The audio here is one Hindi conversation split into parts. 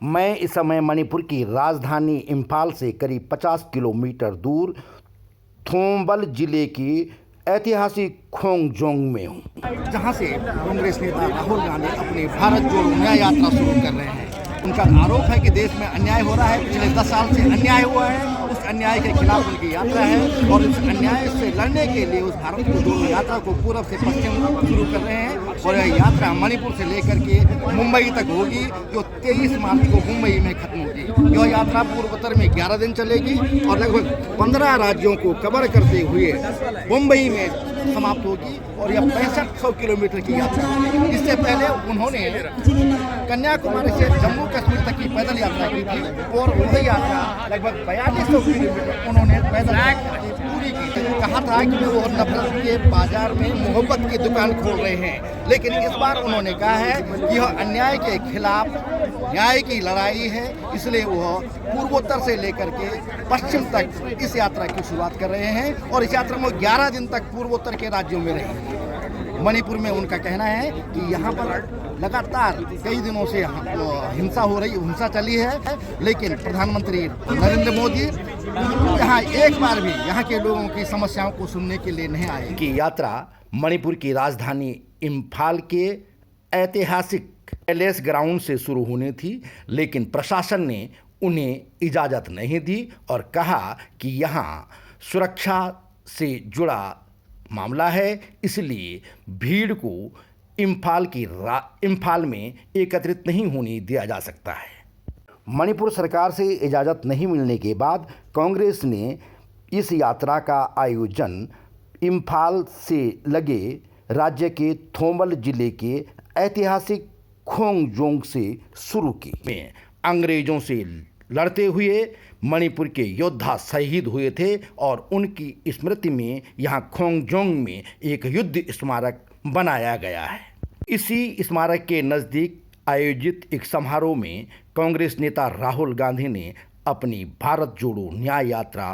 मैं इस समय मणिपुर की राजधानी इम्फाल से करीब 50 किलोमीटर दूर थोंबल जिले की ऐतिहासिक खोंगजोंग में हूँ, जहाँ से कांग्रेस नेता राहुल गांधी अपनी भारत जोड़ो न्याय यात्रा शुरू कर रहे हैं। उनका आरोप है कि देश में अन्याय हो रहा है, पिछले 10 साल से अन्याय हुआ है। उस अन्याय के खिलाफ उनकी यात्रा है और इस अन्याय से लड़ने के लिए उस भारत को जोड़ो यात्रा को पूर्व से पश्चिम शुरू कर रहे हैं। और यह यात्रा मणिपुर से लेकर के मुंबई तक होगी, जो 23 मार्च को मुंबई में खत्म होगी। यह यात्रा पूर्वोत्तर में 11 दिन चलेगी और लगभग 15 राज्यों को कवर करते हुए मुंबई में समाप्त होगी। और यह 6500 किलोमीटर की यात्रा है। इससे पहले उन्होंने कन्याकुमारी से जम्मू कश्मीर तक की पैदल यात्रा की थी और वही यात्रा लगभग 4200 किलोमीटर उन्होंने पैदल पूरी की थी। कहा था कि वो नफरत के बाजार में मोहब्बत की दुकान खोल रहे हैं, लेकिन इस बार उन्होंने कहा है कि यह अन्याय के खिलाफ न्याय की लड़ाई है। इसलिए वह पूर्वोत्तर से लेकर के पश्चिम तक इस यात्रा की शुरुआत कर रहे हैं और इस यात्रा में 11 दिन तक पूर्वोत्तर के राज्यों में रहेंगे। मणिपुर में उनका कहना है कि यहाँ पर लगातार कई दिनों से हिंसा चली है, लेकिन प्रधानमंत्री नरेंद्र मोदी यहाँ एक बार भी यहाँ के लोगों की समस्याओं को सुनने के लिए नहीं आए। की यात्रा मणिपुर की राजधानी इम्फाल के ऐतिहासिक पैलेस ग्राउंड से शुरू होनी थी, लेकिन प्रशासन ने उन्हें इजाज़त नहीं दी और कहा कि यहाँ सुरक्षा से जुड़ा मामला है, इसलिए भीड़ को इम्फाल में एकत्रित नहीं होने दिया जा सकता है। मणिपुर सरकार से इजाज़त नहीं मिलने के बाद कांग्रेस ने इस यात्रा का आयोजन इम्फाल से लगे राज्य के थोंबल जिले के ऐतिहासिक खोंगजोंग से शुरू की। में अंग्रेज़ों से लड़ते हुए मणिपुर के योद्धा शहीद हुए थे और उनकी स्मृति में यहाँ खोंगजोंग में एक युद्ध स्मारक बनाया गया है। इसी स्मारक के नज़दीक आयोजित एक समारोह में कांग्रेस नेता राहुल गांधी ने अपनी भारत जोड़ो न्याय यात्रा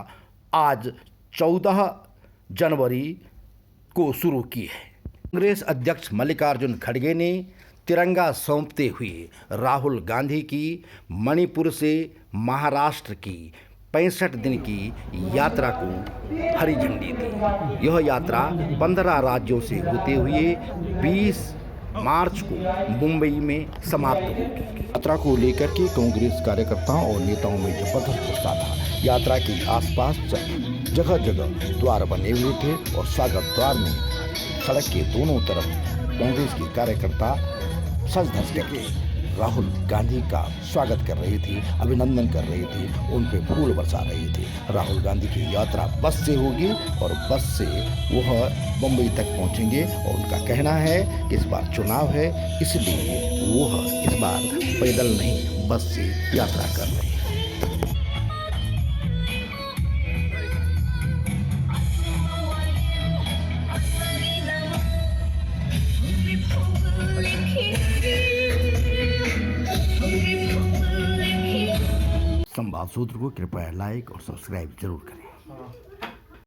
आज 14 जनवरी को शुरू की है। कांग्रेस अध्यक्ष मल्लिकार्जुन खड़गे ने तिरंगा सौंपते हुए राहुल गांधी की मणिपुर से महाराष्ट्र की 65 दिन की यात्रा को हरी झंडी दी। यह यात्रा 15 राज्यों से होते हुए 20 मार्च को मुंबई में समाप्त होगी। यात्रा को लेकर के कांग्रेस कार्यकर्ताओं और नेताओं में जबरदस्त उत्साह था। यात्रा के आसपास जगह जगह द्वार बने हुए थे और स्वागत द्वार में सड़क के दोनों तरफ कांग्रेस के कार्यकर्ता सज धज करके राहुल गांधी का स्वागत कर रही थी, अभिनंदन कर रही थी, उन पे फूल बरसा रही थी। राहुल गांधी की यात्रा बस से होगी और बस से वह मुंबई तक पहुंचेंगे और उनका कहना है कि इस बार चुनाव है, इसलिए वह इस बार पैदल नहीं बस से यात्रा कर रहे हैं। संवाद सूत्र को कृपया लाइक और सब्सक्राइब जरूर करें।